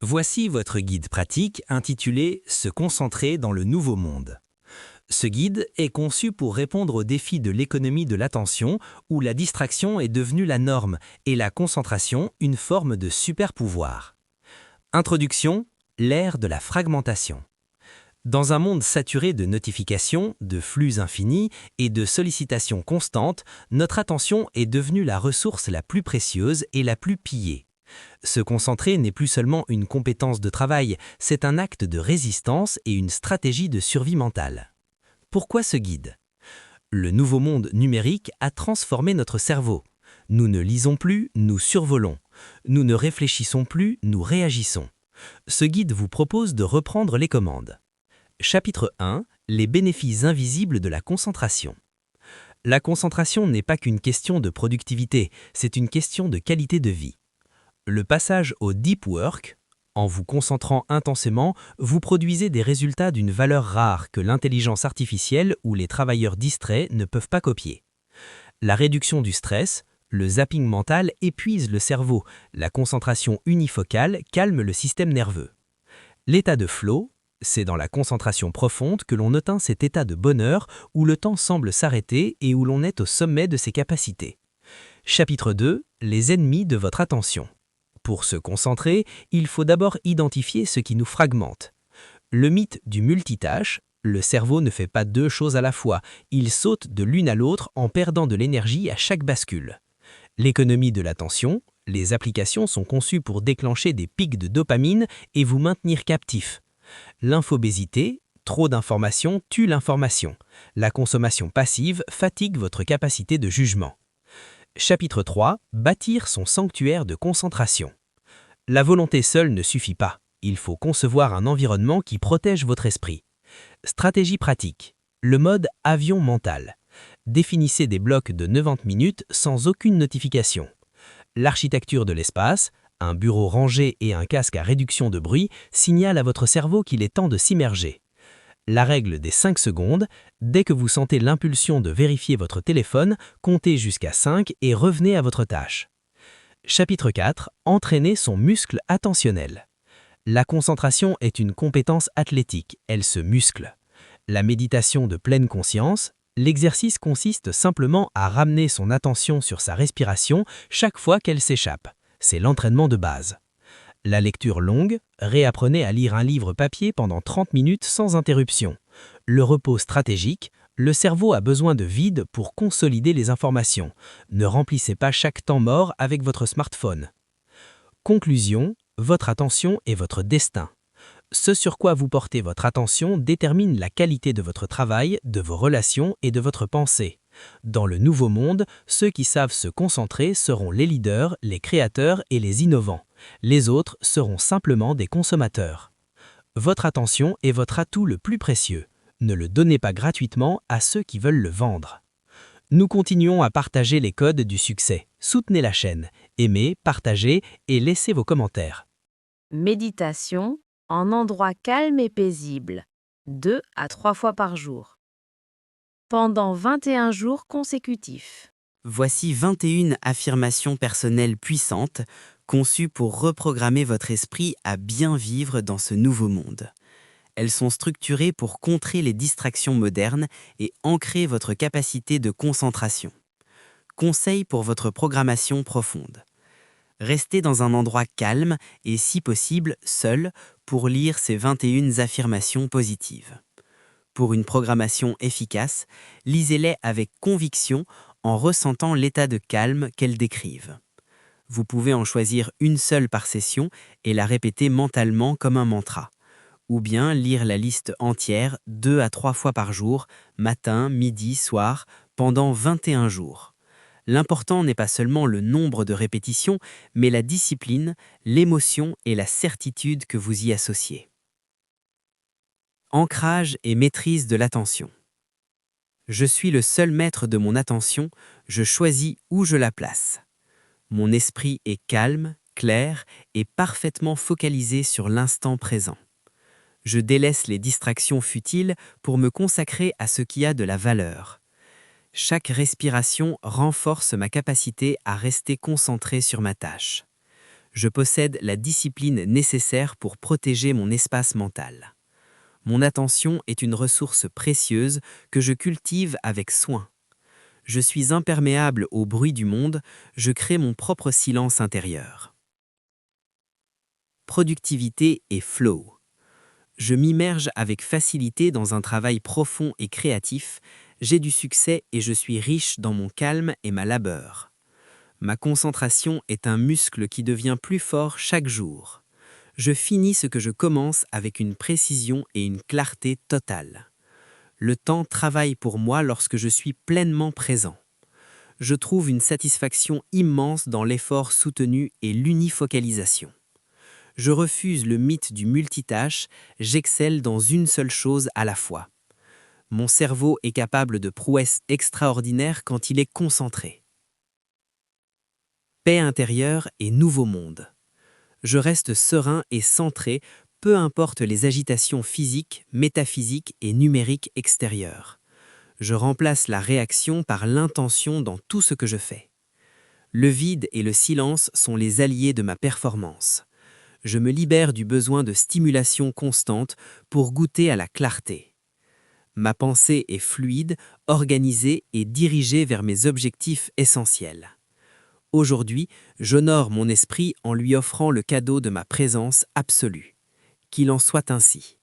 Voici votre guide pratique intitulé « Se concentrer dans le nouveau monde ». Ce guide est conçu pour répondre aux défis de l'économie de l'attention où la distraction est devenue la norme et la concentration une forme de super-pouvoir. Introduction, l'ère de la fragmentation. Dans un monde saturé de notifications, de flux infinis et de sollicitations constantes, notre attention est devenue la ressource la plus précieuse et la plus pillée. Se concentrer n'est plus seulement une compétence de travail, c'est un acte de résistance et une stratégie de survie mentale. Pourquoi ce guide? Le nouveau monde numérique a transformé notre cerveau. Nous ne lisons plus, nous survolons. Nous ne réfléchissons plus, nous réagissons. Ce guide vous propose de reprendre les commandes. Chapitre 1. Les bénéfices invisibles de la concentration. La concentration n'est pas qu'une question de productivité, c'est une question de qualité de vie. Le passage au deep work, en vous concentrant intensément, vous produisez des résultats d'une valeur rare que l'intelligence artificielle ou les travailleurs distraits ne peuvent pas copier. La réduction du stress, le zapping mental épuise le cerveau, la concentration unifocale calme le système nerveux. L'état de flow, c'est dans la concentration profonde que l'on atteint cet état de bonheur où le temps semble s'arrêter et où l'on est au sommet de ses capacités. Chapitre 2. Les ennemis de votre attention. Pour se concentrer, il faut d'abord identifier ce qui nous fragmente. Le mythe du multitâche, le cerveau ne fait pas deux choses à la fois, il saute de l'une à l'autre en perdant de l'énergie à chaque bascule. L'économie de l'attention, les applications sont conçues pour déclencher des pics de dopamine et vous maintenir captif. L'infobésité, trop d'informations tue l'information. La consommation passive fatigue votre capacité de jugement. Chapitre 3. Bâtir son sanctuaire de concentration. La volonté seule ne suffit pas. Il faut concevoir un environnement qui protège votre esprit. Stratégie pratique. Le mode avion mental. Définissez des blocs de 90 minutes sans aucune notification. L'architecture de l'espace, un bureau rangé et un casque à réduction de bruit signalent à votre cerveau qu'il est temps de s'immerger. La règle des 5 secondes, dès que vous sentez l'impulsion de vérifier votre téléphone, comptez jusqu'à 5 et revenez à votre tâche. Chapitre 4. Entraîner son muscle attentionnel. La concentration est une compétence athlétique, elle se muscle. La méditation de pleine conscience, l'exercice consiste simplement à ramener son attention sur sa respiration chaque fois qu'elle s'échappe. C'est l'entraînement de base. La lecture longue, réapprenez à lire un livre papier pendant 30 minutes sans interruption. Le repos stratégique, le cerveau a besoin de vide pour consolider les informations. Ne remplissez pas chaque temps mort avec votre smartphone. Conclusion, votre attention est votre destin. Ce sur quoi vous portez votre attention détermine la qualité de votre travail, de vos relations et de votre pensée. Dans le nouveau monde, ceux qui savent se concentrer seront les leaders, les créateurs et les innovants. Les autres seront simplement des consommateurs. Votre attention est votre atout le plus précieux. Ne le donnez pas gratuitement à ceux qui veulent le vendre. Nous continuons à partager les codes du succès. Soutenez la chaîne, aimez, partagez et laissez vos commentaires. Méditation en endroit calme et paisible, 2 à 3 fois par jour. Pendant 21 jours consécutifs. Voici 21 affirmations personnelles puissantes, conçues pour reprogrammer votre esprit à bien vivre dans ce nouveau monde. Elles sont structurées pour contrer les distractions modernes et ancrer votre capacité de concentration. Conseils pour votre programmation profonde. Restez dans un endroit calme et si possible seul pour lire ces 21 affirmations positives. Pour une programmation efficace, lisez-les avec conviction en ressentant l'état de calme qu'elles décrivent. Vous pouvez en choisir une seule par session et la répéter mentalement comme un mantra. Ou bien lire la liste entière 2 à 3 fois par jour, matin, midi, soir, pendant 21 jours. L'important n'est pas seulement le nombre de répétitions, mais la discipline, l'émotion et la certitude que vous y associez. Ancrage et maîtrise de l'attention. Je suis le seul maître de mon attention, je choisis où je la place. Mon esprit est calme, clair et parfaitement focalisé sur l'instant présent. Je délaisse les distractions futiles pour me consacrer à ce qui a de la valeur. Chaque respiration renforce ma capacité à rester concentré sur ma tâche. Je possède la discipline nécessaire pour protéger mon espace mental. Mon attention est une ressource précieuse que je cultive avec soin. Je suis imperméable au bruit du monde, je crée mon propre silence intérieur. Productivité et flow. Je m'immerge avec facilité dans un travail profond et créatif, j'ai du succès et je suis riche dans mon calme et ma labeur. Ma concentration est un muscle qui devient plus fort chaque jour. Je finis ce que je commence avec une précision et une clarté totale. Le temps travaille pour moi lorsque je suis pleinement présent. Je trouve une satisfaction immense dans l'effort soutenu et l'unifocalisation. Je refuse le mythe du multitâche, j'excelle dans une seule chose à la fois. Mon cerveau est capable de prouesses extraordinaires quand il est concentré. Paix intérieure et nouveau monde. Je reste serein et centré, peu importe les agitations physiques, métaphysiques et numériques extérieures. Je remplace la réaction par l'intention dans tout ce que je fais. Le vide et le silence sont les alliés de ma performance. Je me libère du besoin de stimulation constante pour goûter à la clarté. Ma pensée est fluide, organisée et dirigée vers mes objectifs essentiels. Aujourd'hui, j'honore mon esprit en lui offrant le cadeau de ma présence absolue. Qu'il en soit ainsi.